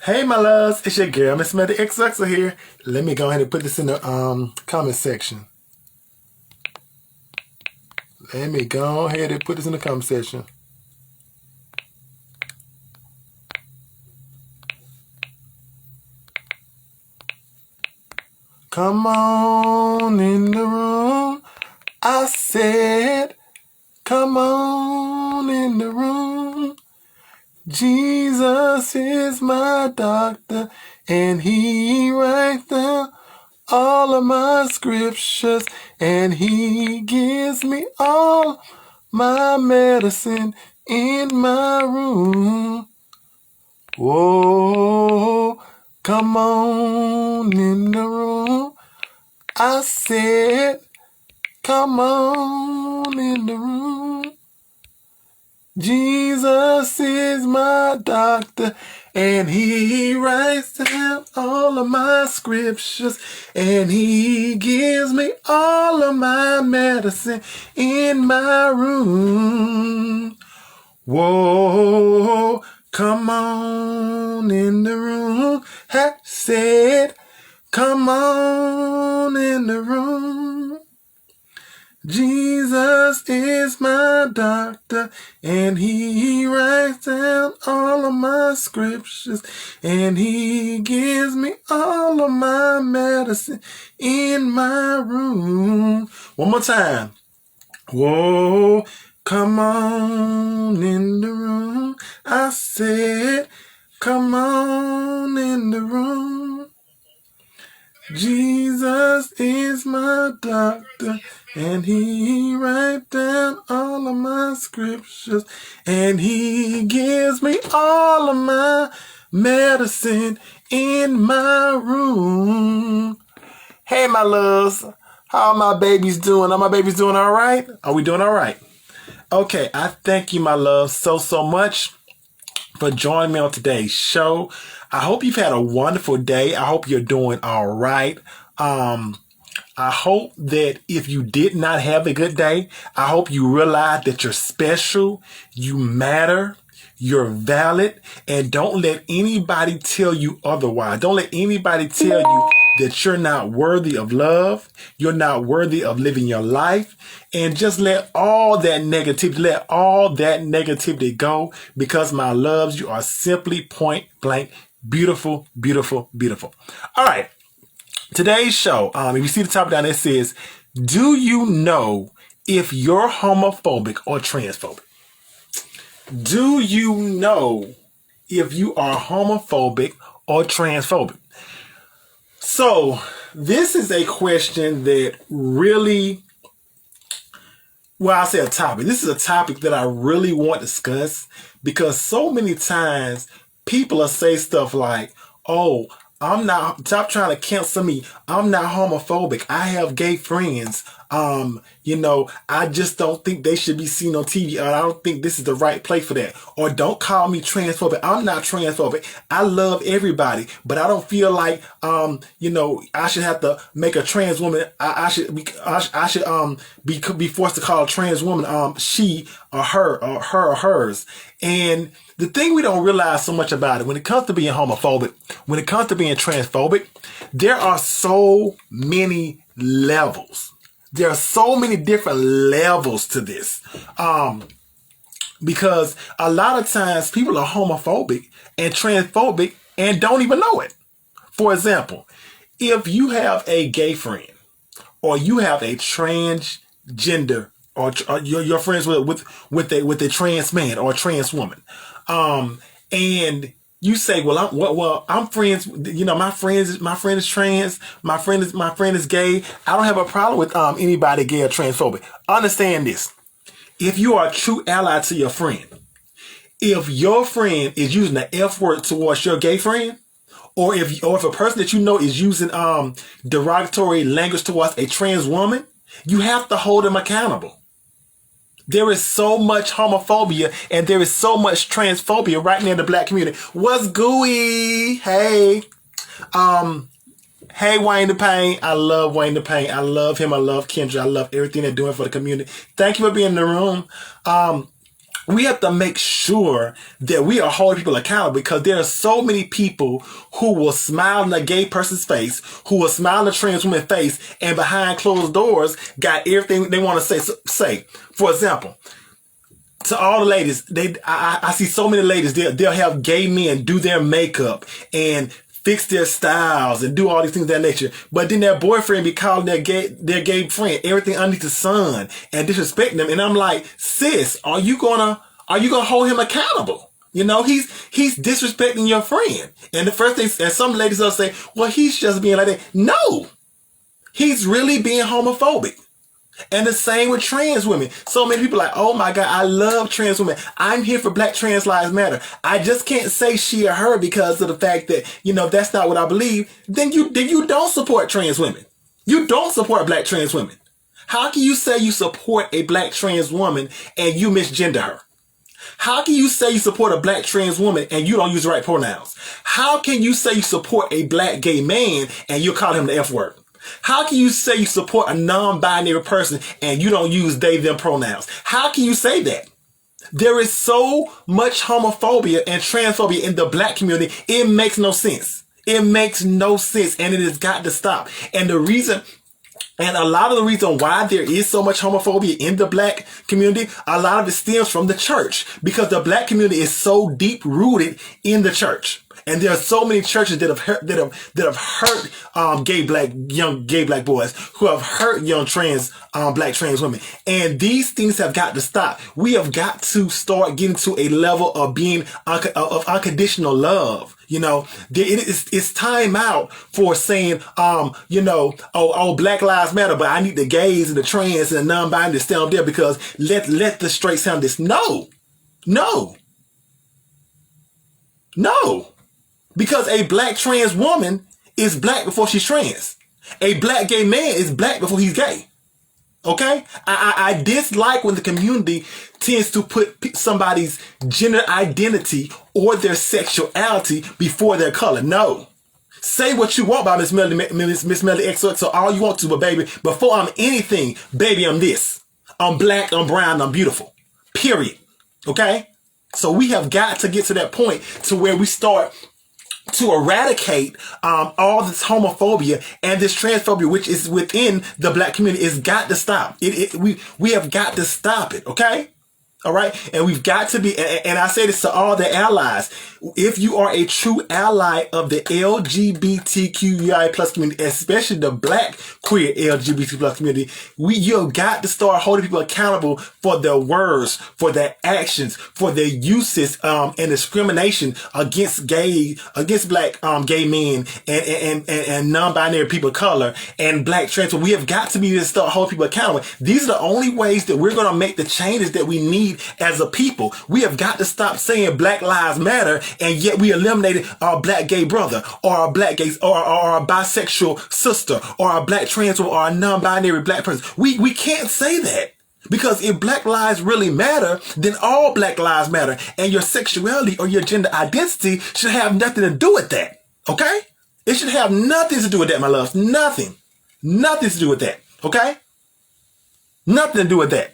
Hey, my loves, it's your girl, Miss Mother XX here. Let me go ahead and put this in the comment section. Let me go ahead and put this in the comment section. Come on in the room. I said, come on in the room. Jesus is my doctor, and he writes down all of my scriptures, and he gives me all my medicine in my room. Whoa, come on in the room. I said, come on in the room. Jesus is my doctor, and he writes down all of my scriptures, and he gives me all of my medicine in my room. Whoa, come on in the room. I said, come on in the room. Jesus is my doctor, and he writes down all of my scriptures, and he gives me all of my medicine in my room. One more time. Whoa, come on in the room. I said, come on in the room. Jesus is my doctor, and he writes down all of my scriptures, and he gives me all of my medicine in my room. Hey, my loves, how are my babies doing? Are my babies doing all right? Are we doing all right? Okay, I thank you, my love, so much for joining me on today's show. I hope you've had a wonderful day. I hope you're doing all right. I hope that if you did not have a good day, I hope you realize that you're special, you matter, you're valid, and don't let anybody tell you otherwise. Don't let anybody tell you that you're not worthy of love, you're not worthy of living your life, and just let all that negativity go, because my loves, you are simply point blank beautiful, beautiful, beautiful. All right. Today's show, if you see the top down, it says, do you know if you're homophobic or transphobic? Do you know if you are homophobic or transphobic? So this is a question that really, well, I'll say a topic. This is a topic that I really want to discuss, because so many times people will say stuff like, oh, stop trying to cancel me. I'm not homophobic. I have gay friends. I just don't think they should be seen on TV. Or I don't think this is the right place for that. Or don't call me transphobic. I'm not transphobic. I love everybody, but I don't feel like, I should have to make a trans woman. I should be forced to call a trans woman, she or her or hers. And the thing we don't realize so much about it, when it comes to being homophobic, when it comes to being transphobic, there are so many levels. There are so many different levels to this. Because a lot of times people are homophobic and transphobic and don't even know it. For example, if you have a gay friend, or you have a transgender, or you're friends with a trans man or a trans woman, and you say, well, I'm friends. My friend is trans. My friend is gay. I don't have a problem with anybody gay or transphobic. Understand this: if you are a true ally to your friend, if your friend is using the F word towards your gay friend, or if a person that you know is using derogatory language towards a trans woman, you have to hold them accountable. There is so much homophobia and there is so much transphobia right now in the black community. What's gooey? Hey. Hey, Wayne the Pain. I love Wayne the Pain. I love him. I love Kendra. I love everything they're doing for the community. Thank you for being in the room. we have to make sure that we are holding people accountable, because there are so many people who will smile in a gay person's face, who will smile in a trans woman's face, and behind closed doors got everything they want to say. For example, to all the ladies, I see so many ladies, they'll have gay men do their makeup and fix their styles and do all these things of that nature. But then their boyfriend be calling their gay friend everything underneath the sun and disrespecting them. And I'm like, sis, are you gonna hold him accountable? You know, he's disrespecting your friend. And the first thing, and some ladies will say, well, he's just being like that. No, he's really being homophobic. And the same with trans women. So many people are like, oh my God, I love trans women. I'm here for Black Trans Lives Matter. I just can't say she or her because of the fact that, you know, that's not what I believe. Then you don't support trans women. You don't support Black trans women. How can you say you support a Black trans woman and you misgender her? How can you say you support a Black trans woman and you don't use the right pronouns? How can you say you support a Black gay man and you call him the F word? How can you say you support a non-binary person and you don't use they, them pronouns? How can you say that? There is so much homophobia and transphobia in the Black community. It makes no sense. It makes no sense, and it has got to stop. And a lot of the reason why there is so much homophobia in the Black community, a lot of it stems from the church, because the Black community is so deep rooted in the church. And there are so many churches that have hurt young gay black boys, who have hurt young Black trans women. And these things have got to stop. We have got to start getting to a level of being of unconditional love. You know, it's time out for saying, Black Lives Matter, but I need the gays and the trans and the non-binary to stand up there because let the straights handle this. No. Because a Black trans woman is Black before she's trans. A Black gay man is Black before he's gay. Okay? I dislike when the community tends to put somebody's gender identity or their sexuality before their color. No. Say what you want about Miss Melody XOXO all you want to, but baby, before I'm anything, baby, I'm this. I'm Black, I'm brown, I'm beautiful. Period. Okay? So we have got to get to that point to where we start to eradicate all this homophobia and this transphobia, which is within the Black community. It's got to stop. We have got to stop it. Okay. All right. And we've got to be, and I say this to all the allies. If you are a true ally of the LGBTQI plus community, especially the Black queer LGBT plus community, you've got to start holding people accountable for their words, for their actions, for their uses, and discrimination against Black gay men and non-binary people of color and Black trans. So we have got to be able to start holding people accountable. These are the only ways that we're going to make the changes that we need as a people. We have got to stop saying Black Lives Matter and yet we eliminated our Black gay brother or our Black gays or our bisexual sister or our Black trans or our non-binary Black person. We can't say that, because if Black lives really matter, then all Black lives matter, and your sexuality or your gender identity should have nothing to do with that. Okay? It should have nothing to do with that, my loves. Nothing to do with that. Okay? Nothing to do with that.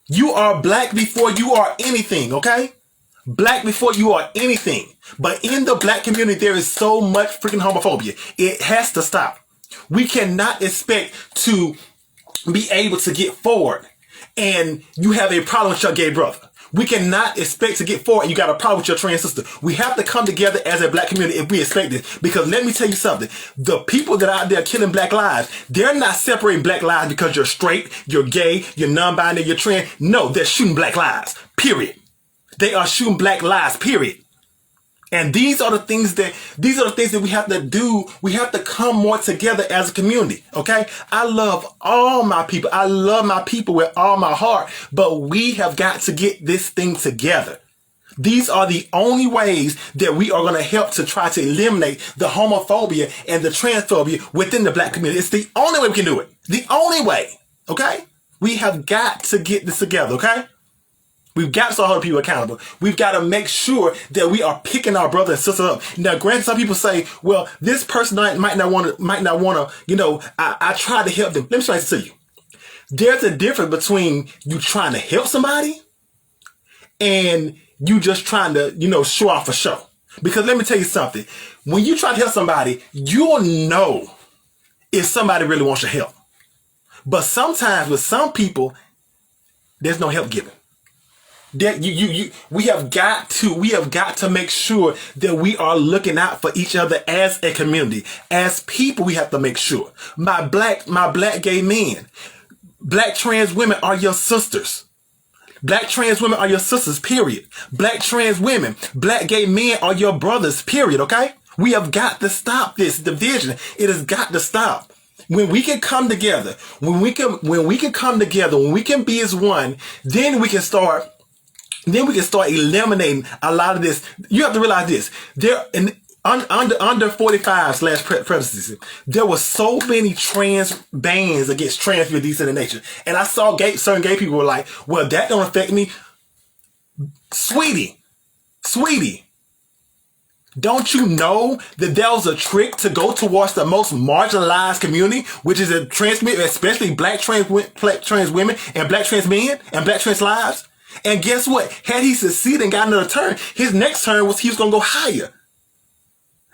You are Black before you are anything, okay? Black before you are anything. But in the Black community, there is so much freaking homophobia. It has to stop. We cannot expect to be able to get forward and you have a problem with your gay brother. We cannot expect to get forward and you got a problem with your trans sister. We have to come together as a Black community if we expect this. Because let me tell you something. The people that are out there killing Black lives, they're not separating Black lives because you're straight, you're gay, you're non-binary, you're trans. No, they're shooting Black lives. Period. They are shooting Black lives. Period. And these are the things that we have to do. We have to come more together as a community. Okay. I love all my people. I love my people with all my heart, but we have got to get this thing together. These are the only ways that we are going to help to try to eliminate the homophobia and the transphobia within the Black community. It's the only way we can do it. The only way. Okay. We have got to get this together. Okay. We've got to start holding people accountable. We've got to make sure that we are picking our brothers and sisters up. Now, granted, some people say, well, this person might not want to, I tried to help them. Let me try to tell you. There's a difference between you trying to help somebody and you just trying to, show off a show. Because let me tell you something. When you try to help somebody, you'll know if somebody really wants your help. But sometimes with some people, there's no help given. That we have got to make sure that we are looking out for each other as a community. As people, we have to make sure. My black gay men, black trans women are your sisters. Black trans women are your sisters, period. Black trans women, black gay men are your brothers, period, okay? We have got to stop this division. It has got to stop. When we can come together, when we can be as one, then we can start eliminating a lot of this. You have to realize this. Under 45/parentheses, there were so many trans bans against trans people, decent in nature. And I saw certain gay people were like, well, that don't affect me. Sweetie, don't you know that was a trick to go towards the most marginalized community, which is a trans, especially black trans women and black trans men and black trans lives? And guess what? Had he succeeded and got another turn, his next turn was he was going to go higher.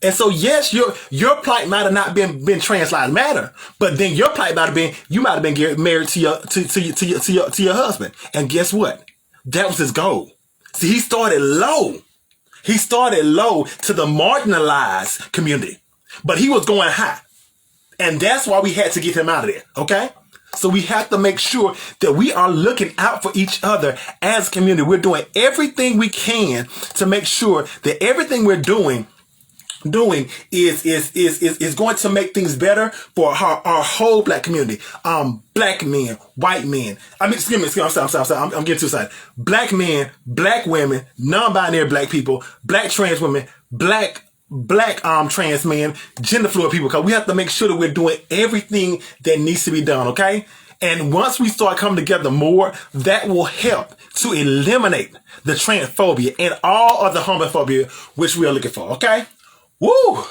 And so, yes, your plight might have not been trans lives matter, but then your plight might have been, you might have been married to your husband. And guess what? That was his goal. See, he started low. He started low to the marginalized community, but he was going high. And that's why we had to get him out of there. Okay. So we have to make sure that we are looking out for each other as a community. We're doing everything we can to make sure that everything we're doing is going to make things better for our whole black community. Black men, white men. I'm getting too excited. Black men, black women, non-binary black people, black trans women, black trans men, gender fluid people, because we have to make sure that we're doing everything that needs to be done, okay? And once we start coming together more, that will help to eliminate the transphobia and all of the homophobia which we are looking for, okay? Woo!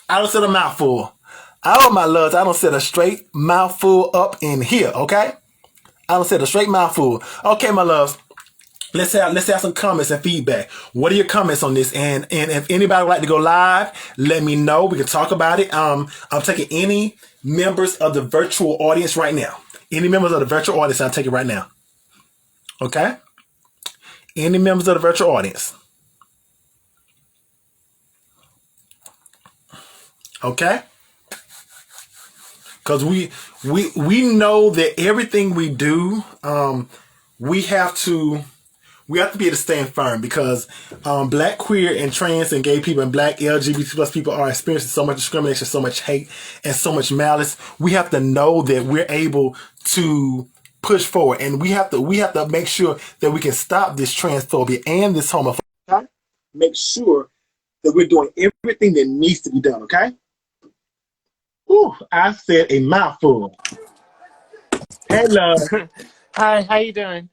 I don't said a mouthful. Oh, my loves, I don't said a straight mouthful up in here, okay? I don't said a straight mouthful. Okay, my loves. Let's have some comments and feedback. What are your comments on this? And if anybody would like to go live, let me know. We can talk about it. I'm taking any members of the virtual audience right now. Any members of the virtual audience, I'll take it right now. Okay? Any members of the virtual audience. Okay? Because we know that everything we do, we have to be able to stand firm, because black, queer, and trans and gay people and black LGBT plus people are experiencing so much discrimination, so much hate, and so much malice. We have to know that we're able to push forward, and we have to make sure that we can stop this transphobia and this homophobia. Okay? Make sure that we're doing everything that needs to be done. Okay. Ooh, I said a mouthful. Hey, love. Hi, how you doing?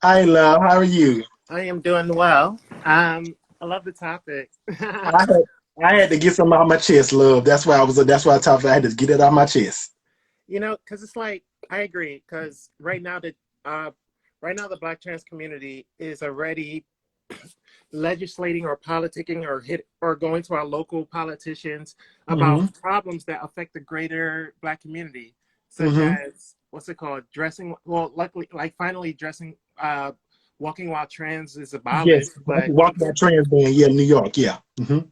Hi, love. How are you? I am doing well. I love the topic. I had to get something off my chest, love. That's why I had to get it off my chest. You know, because it's like, I agree. Because right now the Black trans community is already legislating or politicking or going to our local politicians about problems that affect the greater Black community, such as what's it called? Finally dressing, walking while trans is abolished. Yes, but walking while trans ban, yeah, New York, yeah.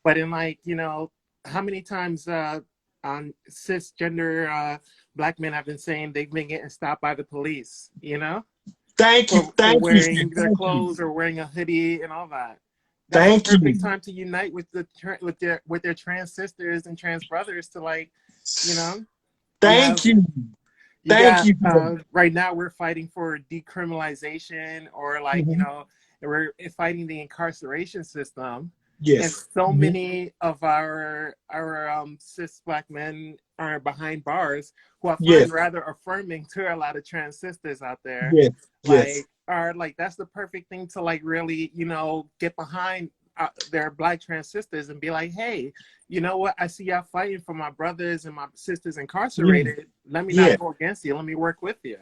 But in how many times on cisgender Black men have been saying they've been getting stopped by the police, Thank you. For wearing their clothes or wearing a hoodie and all that. That's the perfect time to unite with their trans sisters and trans brothers to Thank you. Right now we're fighting for decriminalization, or we're fighting the incarceration system. Yes. And so many of our cis Black men are behind bars, who I find rather affirming to a lot of trans sisters out there. That's the perfect thing to really, get behind their Black trans sisters and be like, hey, you know what? I see y'all fighting for my brothers and my sisters incarcerated. Let me not go against you. Let me work with you.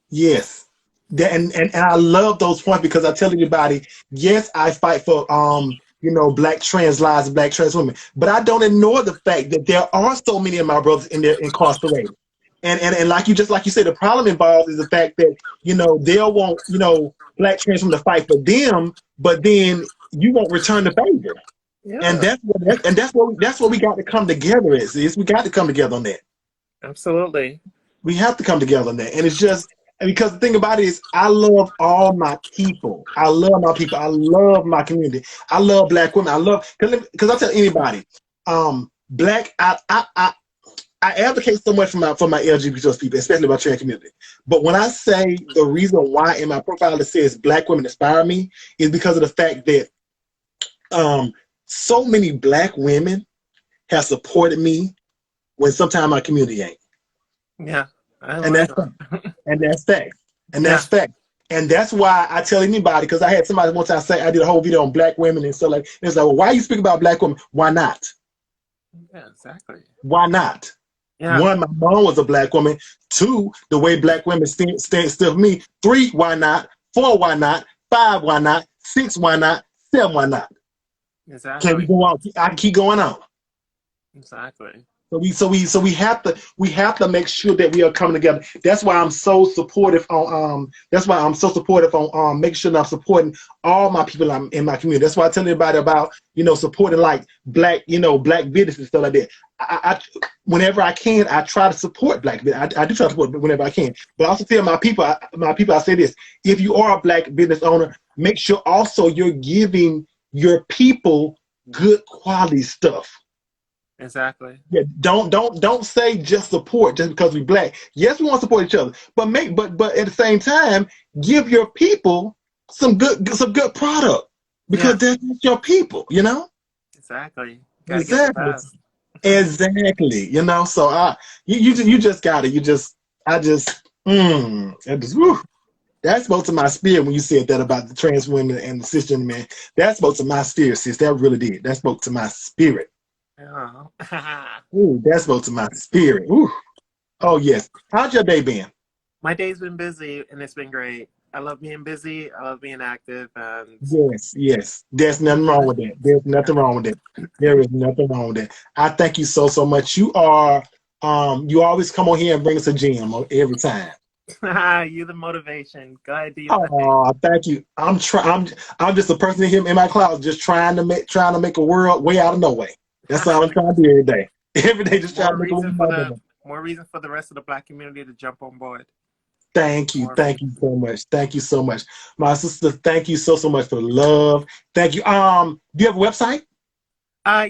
Yes. And I love those points because I tell everybody, yes, I fight for black trans lives, black trans women, but I don't ignore the fact that there are so many of my brothers in there incarcerated. And like you said, the problem involved is the fact that they'll want black trans women to fight for them, but then you won't return the favor. And Yeah, that's what we got to come together is we got to come together on that. absolutely. We have to come together on that. And it's just because the thing about it is I love all my people. I love my people. I love my community. I love black women. I love because I tell anybody, black I advocate so much for my LGBT people, especially my trans community. But when I say the reason why in my profile it says black women inspire me is because of the fact that so many black women have supported me when sometimes my community ain't. Yeah, I And love that's that. and that's fact. And Yeah, that's fact. And that's why I tell anybody, because I had somebody one time say I did a whole video on black women and stuff like and it's like, well, why you speak about black women? Why not? yeah, exactly. Why not? Yeah, One, my mom was a black woman. Two, the way black women stand still for me. Three, why not? Four, why not? Five, why not? Six, why not? Seven, why not? Can we exactly. go on? I can keep going on. Exactly. So we have to make sure that we are coming together. That's why I'm so supportive on making sure that I'm supporting all my people in my community. That's why I tell everybody about supporting like black businesses and stuff like that. Whenever I can, I try to support black business. I do try to support whenever I can. But I also tell my people I say this: if you are a black business owner, make sure also you're giving your people good quality stuff. Exactly. Yeah, don't say just support just because we black. Yes, we want to support each other, but at the same time, give your people some good product Yeah, because that's your people. exactly. Got to give the Exactly, best. exactly. So you just got it. Whew, that spoke to my spirit when you said that about the trans women and the cisgender men. That spoke to my spirit, sis. That really did. That spoke to my spirit. Yeah. Ooh, that spoke to my spirit. Ooh. Oh yes. How's your day been? My day's been busy and it's been great. I love being busy. I love being active, and Yes, yes. There's nothing wrong with that. There's nothing wrong with that. There is nothing wrong with that. I thank you so much. You always come on here and bring us a gem every time. you the motivation. Go ahead, do your thing. Oh, thank you. I'm just a person in here in my closet just trying to make a world way out of no way. That's all I'm trying to do every day. Every day just trying more to make a reason world for out of no the way. more reason for the rest of the black community to jump on board. Thank you. More Thank you reason. so much. Thank you so much. My sister, thank you so much for the love. Thank you. Do you have a website?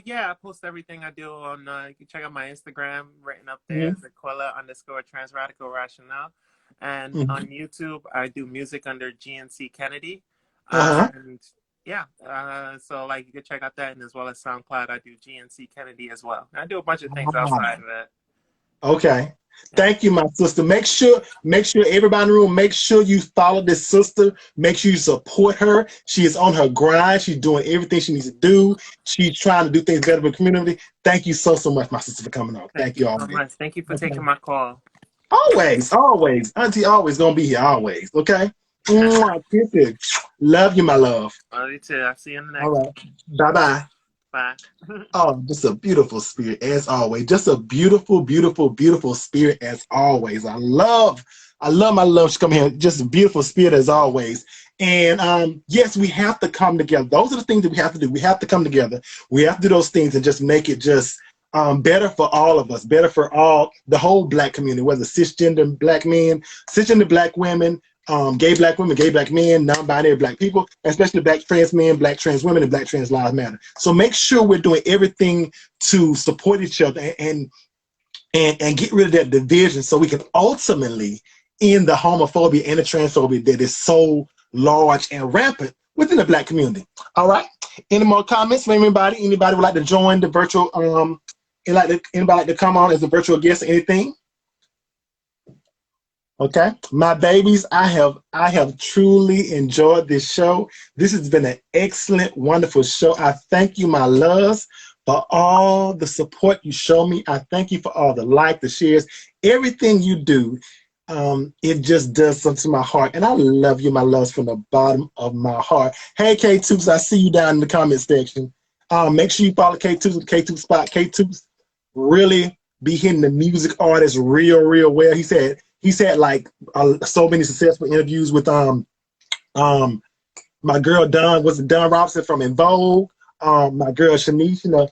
Yeah, I post everything I do on. You can check out my Instagram, written up there Mm-hmm. as Aquila_transradical rationale, and Mm-hmm. on YouTube I do music under GNC Kennedy, Uh-huh. and yeah, so like you can check out that, and as well as SoundCloud, I do GNC Kennedy as well. I do a bunch of things outside Ah, of that. okay. Yeah, Thank you, my sister. Make sure everybody in the room, make sure you follow this sister. Make sure you support her. She is on her grind. She's doing everything she needs to do. She's trying to do things better for the community. Thank you so much, my sister, for coming on. thank Thank you you so always. much. Thank you for Okay. taking my call. Always, always. Auntie always gonna be here, always. Okay? Mwah, kisses. Love you, my love. Love you too. I'll see you in the All next right. Bye-bye. one. Bye. Oh, just a beautiful spirit as always. Just a beautiful, beautiful, beautiful spirit as always. I love my love. She come here. Just a beautiful spirit as always. And yes, we have to come together. Those are the things that we have to do. We have to come together. We have to do those things and just make it just better for all of us, better for the whole black community, whether cisgender black men, cisgender black women, gay black women, gay black men, non-binary black people, especially black trans men, black trans women, and black trans lives matter. So make sure we're doing everything to support each other and get rid of that division so we can ultimately end the homophobia and the transphobia that is so large and rampant within the black community. All right. Any more comments from anybody? Anybody would like to join the virtual anybody like to come on as a virtual guest or anything? Okay, my babies, I have truly enjoyed this show. This has been an excellent, wonderful show. I thank you, my loves, for all the support you show me. I thank you for all the like, the shares, everything you do. It just does something to my heart. And I love you, my loves, from the bottom of my heart. Hey, K2s, I see you down in the comment section. Make sure you follow K2s with K2 Spot. K2s really be hitting the music artists real well. He's had like so many successful interviews with um my girl Don, was it Don Robson from In Vogue? My girl Shanice, you know,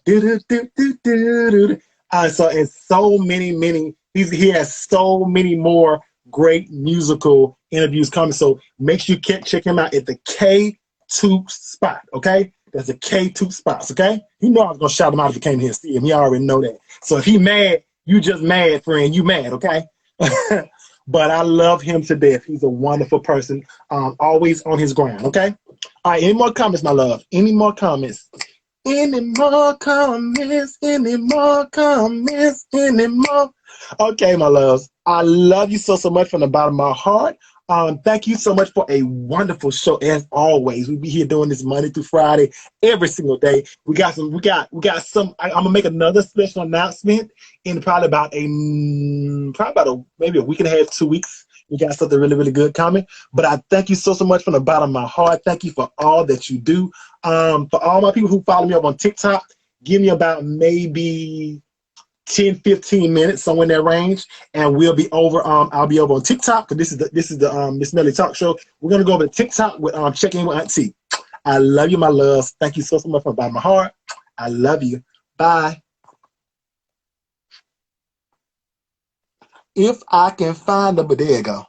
so and so many. He has so many more great musical interviews coming. So make sure you check him out at the K2 Spot. Okay, that's the K2 Spots. Okay, you know I was gonna shout him out if you came here and see him. He already know that. So if he mad, you just mad, friend. You mad? Okay. But I love him to death. He's a wonderful person. Always on his ground. Okay. All right. Any more comments, my love? Any more comments? Any more comments? Any more comments? Any more? Okay, my loves. I love you so much from the bottom of my heart. Thank you so much for a wonderful show as always. We be here doing this Monday through Friday, every single day. We got some. I'm gonna make another special announcement in probably about maybe a week and a half, 2 weeks. We got something really good coming. But I thank you so much from the bottom of my heart. Thank you for all that you do. For all my people who follow me up on TikTok, give me about maybe 10-15 minutes, somewhere in that range, and we'll be over. I'll be over on TikTok, because this is the Miss Melly Talk Show. We're gonna go over to TikTok with Check In with Aunt T. I love you, my loves. Thank you so much from the bottom of my heart. I love you. Bye. If I can find them, but there you go.